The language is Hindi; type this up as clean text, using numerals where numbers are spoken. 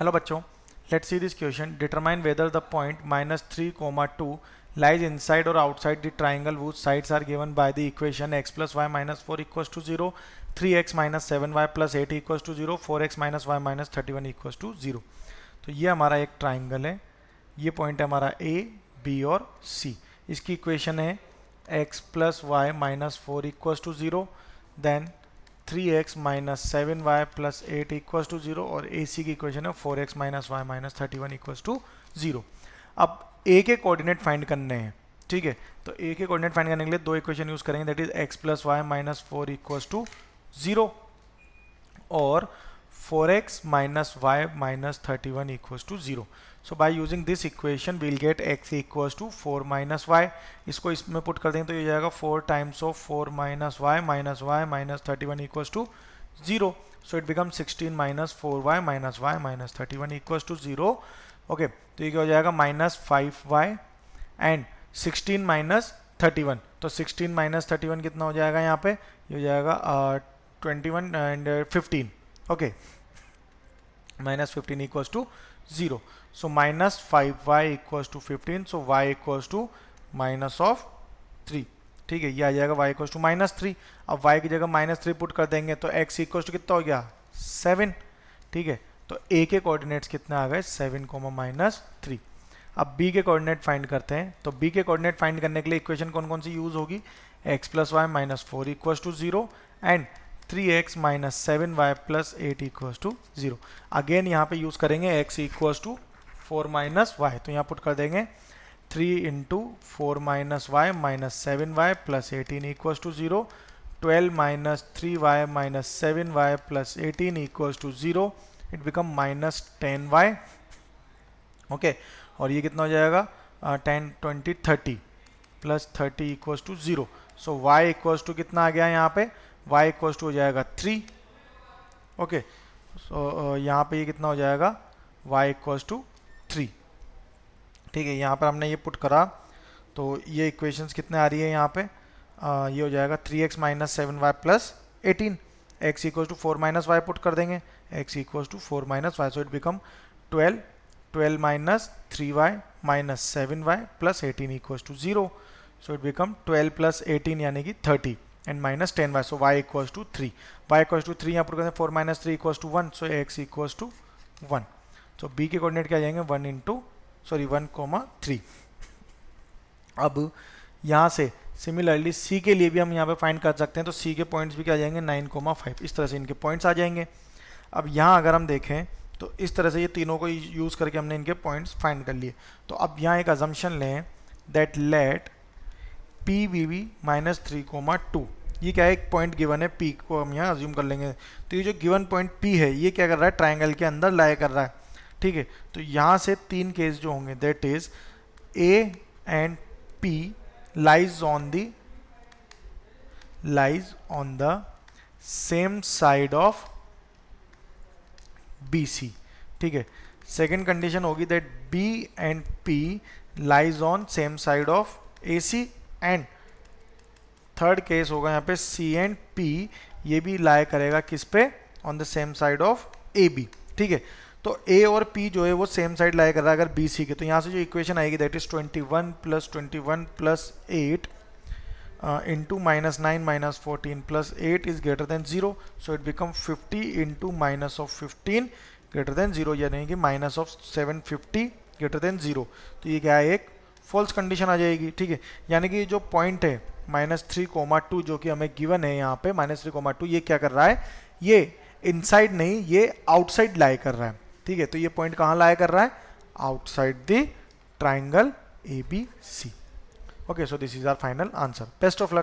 हेलो बच्चों, let's see this question. Determine whether the point -3, 2 lies inside or outside the triangle whose sides are given by the equation x plus y minus 4 equals to 0, 3x minus 7y plus 8 equals to 0, 4x minus y minus 31 equals to 0. तो ये हमारा एक ट्राइंगल है. ये पॉइंट है हमारा A, B और C. इसकी इक्वेशन है x plus y minus 4 equals to 0, then 3x minus 7y plus 8 equals to 0 और AC की इक्वेशन है 4x minus y minus 31 equals to 0. अब A के कोऑर्डिनेट फाइंड करने हैं. ठीक है, तो A के कोऑर्डिनेट फाइंड करने के लिए दो इक्वेशन यूज करेंगे, that is x plus y minus 4 equals to 0 और 4x minus y minus 31 equals to 0. So by using this equation we'll get x equals to 4 minus y. इसको इसमें पुट कर देंगे तो ये जाएगा 4 times of 4 minus y minus 31 equals to 0. So it becomes 16 minus 4y minus 31 equals to 0. Okay, तो ये क्या हो जाएगा minus 5y and 16 minus 31. तो 16 minus 31 कितना हो जाएगा यहाँ पे? ये हो जाएगा 21 and 15. Okay, minus 15 equals to 0. So minus 5y equals to 15. So y equals to minus of 3. ठीक है, ये आ जाएगा y equals to minus 3. अब y की जगह minus 3 पुट कर देंगे तो x equals to कितना हो गया? 7. ठीक है, तो a के कोऑर्डिनेट्स कितने आ गए? 7, minus 3. अब b के कोऑर्डिनेट फाइंड करते हैं. तो b के कोऑर्डिनेट फाइंड करने के लिए इक्वेशन कौन कौन सी यूज होगी? x plus y minus 4 equals to 0 and 3x minus 7y plus 8 equals to 0. Again यहाँ पे यूज करेंगे x equals to 4 minus y. तो यहाँ पुट कर देंगे 3 into 4 minus y minus 7y plus 18 equals to 0. 12 minus 3y minus 7y plus 18 equals to 0. It become minus 10y. Okay, और ये कितना हो जाएगा? 10, 20, 30 plus 30 equals to 0. So y equals to कितना आ गया यहाँ पे? y equals to हो जाएगा 3. ओके, सो यहाँ पे ये कितना हो जाएगा? y equals to 3. ठीक है, यहाँ पर हमने ये पुट करा तो ये इक्वेशंस कितने आ रही है यहाँ पे? ये हो जाएगा 3x minus 7y plus 18. x equals to 4 minus y put कर देंगे. x equals to 4 minus y. So it become 12 minus 3y minus 7y plus 18 equals to 0. So it become 12 plus 18 यानी कि 30 and minus 10y. So y equals to 3. y equals to 3 यहाँ पुट करते हैं. 4 minus 3 equals to 1. So x equals to 1. So b के कोऑर्डिनेट क्या आ जाएंगे? 1, अब यहाँ से सिमिलरली c के लिए भी हम यहाँ पे फाइंड कर सकते हैं. तो c के पॉइंट्स भी क्या आ जाएंगे? 9, 5. इस तरह से इनके पॉइंट्स आ जाएंगे. अब यहाँ अगर हम देखें तो इस तरह से ये तीनों को यूज़ करके हमने इनके पॉइंट्स फाइंड कर लिए. तो अब यहाँ एक अजम्पशन लें that let P V V -3, 2. ये क्या है? एक पॉइंट गिवन है P को हम यहाँ अज्यूम कर लेंगे. तो ये जो गिवन पॉइंट P है ये क्या कर रहा है? ट्राइंगल के अंदर लाई कर रहा है. ठीक है, तो यहाँ से तीन केस जो होंगे that is A and P lies on the same side of BC. ठीक है, सेकेंड कंडीशन होगी that B and P lies on same side of AC and third case होगा यहाँ पे C एंड P ये भी लाई करेगा किस पे? On the same side of AB. ठीक है, तो A और P जो है वो सेम साइड लाई कर रहा है अगर BC के. तो यहाँ से जो इक्वेशन आएगी that is 21 plus 8 into -9 minus 14 plus 8 is greater than 0. So it become 50 into minus of 15 greater than 0 यानी कि minus of 750 greater than 0. तो ये क्या है? एक फॉल्स कंडीशन आ जाएगी. ठीक है, यानी कि जो पॉइंट है -3, 2 जो कि हमें गिवन है यहाँ पे -3, 2 ये क्या कर रहा है? ये इनसाइड नहीं, ये आउटसाइड लाई कर रहा है. ठीक है, तो ये पॉइंट कहाँ लाई कर रहा है? Outside the triangle ABC. Okay, so this is our final answer. Best of luck.